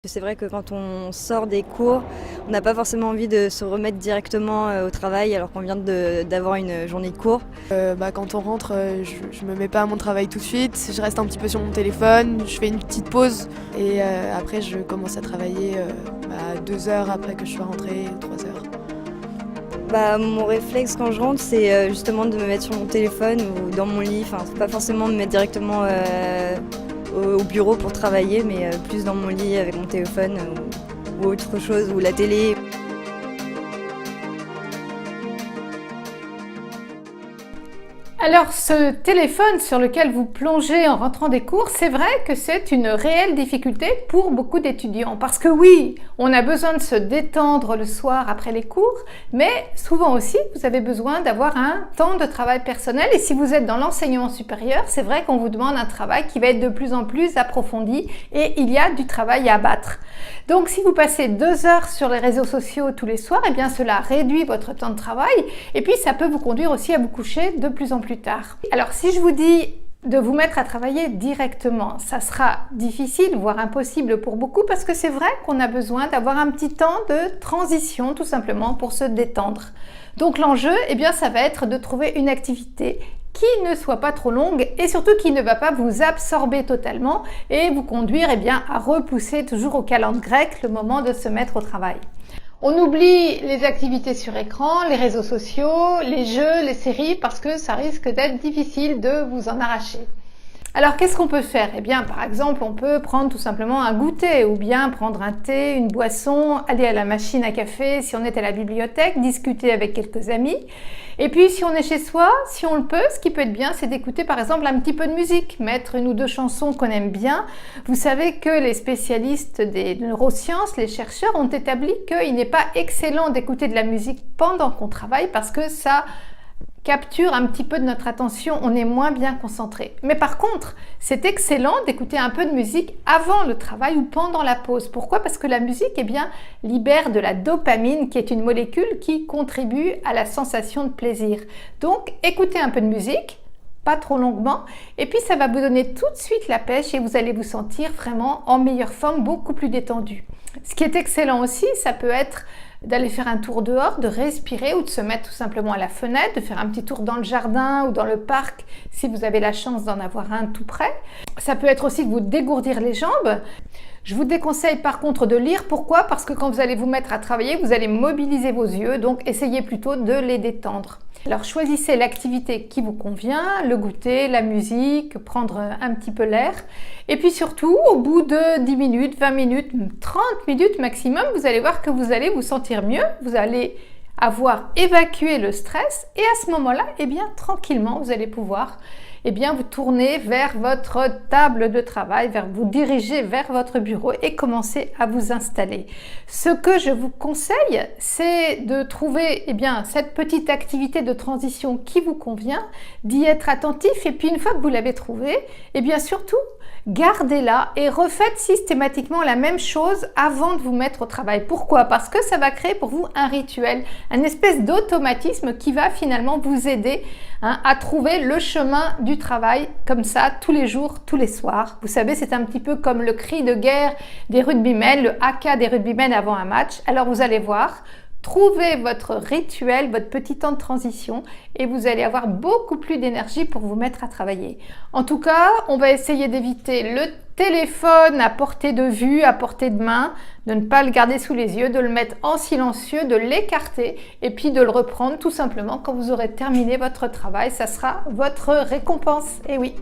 C'est vrai que quand on sort des cours, on n'a pas forcément envie de se remettre directement au travail alors qu'on vient d'avoir une journée de cours. Quand on rentre, je me mets pas à mon travail tout de suite, je reste un petit peu sur mon téléphone, je fais une petite pause et après je commence à travailler 2 heures après que je sois rentrée, 3 heures. Mon réflexe quand je rentre, c'est justement de me mettre sur mon téléphone ou dans mon lit. Enfin, pas forcément me mettre directement au bureau pour travailler, mais plus dans mon lit avec mon téléphone ou autre chose, ou la télé. Alors, ce téléphone sur lequel vous plongez en rentrant des cours, c'est vrai que c'est une réelle difficulté pour beaucoup d'étudiants. Parce que oui, on a besoin de se détendre le soir après les cours, mais souvent aussi, vous avez besoin d'avoir un temps de travail personnel. Et si vous êtes dans l'enseignement supérieur, c'est vrai qu'on vous demande un travail qui va être de plus en plus approfondi et il y a du travail à abattre. Donc, si vous passez 2 heures sur les réseaux sociaux tous les soirs, eh bien, cela réduit votre temps de travail et puis ça peut vous conduire aussi à vous coucher de plus en plus tard. Alors si je vous dis de vous mettre à travailler directement, ça sera difficile, voire impossible pour beaucoup parce que c'est vrai qu'on a besoin d'avoir un petit temps de transition tout simplement pour se détendre. Donc l'enjeu, eh bien, ça va être de trouver une activité qui ne soit pas trop longue et surtout qui ne va pas vous absorber totalement et vous conduire eh bien, à repousser toujours au calendrier grec le moment de se mettre au travail. On oublie les activités sur écran, les réseaux sociaux, les jeux, les séries parce que ça risque d'être difficile de vous en arracher. Alors qu'est-ce qu'on peut faire? Eh bien par exemple on peut prendre tout simplement un goûter ou bien prendre un thé, une boisson, aller à la machine à café si on est à la bibliothèque, discuter avec quelques amis. Et puis si on est chez soi, si on le peut, ce qui peut être bien c'est d'écouter par exemple un petit peu de musique, mettre 1 ou 2 chansons qu'on aime bien. Vous savez que les spécialistes des neurosciences, les chercheurs ont établi qu'il n'est pas excellent d'écouter de la musique pendant qu'on travaille parce que ça capture un petit peu de notre attention, on est moins bien concentré. Mais par contre, c'est excellent d'écouter un peu de musique avant le travail ou pendant la pause. Pourquoi? Parce que la musique, eh bien, libère de la dopamine, qui est une molécule qui contribue à la sensation de plaisir. Donc, écoutez un peu de musique, pas trop longuement, et puis ça va vous donner tout de suite la pêche et vous allez vous sentir vraiment en meilleure forme, beaucoup plus détendu. Ce qui est excellent aussi, ça peut être d'aller faire un tour dehors, de respirer ou de se mettre tout simplement à la fenêtre, de faire un petit tour dans le jardin ou dans le parc si vous avez la chance d'en avoir un tout près. Ça peut être aussi de vous dégourdir les jambes. Je vous déconseille par contre de lire. Pourquoi? Parce que quand vous allez vous mettre à travailler, vous allez mobiliser vos yeux, donc essayez plutôt de les détendre. Alors choisissez l'activité qui vous convient, le goûter, la musique, prendre un petit peu l'air. Et puis surtout, au bout de 10 minutes, 20 minutes, 30 minutes maximum, vous allez voir que vous allez vous sentir mieux, vous allez avoir évacué le stress et à ce moment-là, eh bien, tranquillement, vous allez pouvoir vous tourner vers votre table de travail, vous diriger vers votre bureau et commencer à vous installer. Ce que je vous conseille, c'est de trouver cette petite activité de transition qui vous convient, d'y être attentif et puis une fois que vous l'avez trouvée, surtout, gardez-la et refaites systématiquement la même chose avant de vous mettre au travail. Pourquoi? Parce que ça va créer pour vous un rituel, une espèce d'automatisme qui va finalement vous aider à trouver le chemin du travail comme ça tous les jours, tous les soirs. Vous savez, c'est un petit peu comme le cri de guerre des rugbymen, le haka des rugbymen avant un match. Alors vous allez voir, trouvez votre rituel, votre petit temps de transition et vous allez avoir beaucoup plus d'énergie pour vous mettre à travailler. En tout cas, on va essayer d'éviter le téléphone à portée de vue, à portée de main, de ne pas le garder sous les yeux, de le mettre en silencieux, de l'écarter et puis de le reprendre tout simplement quand vous aurez terminé votre travail. Ça sera votre récompense. Et oui.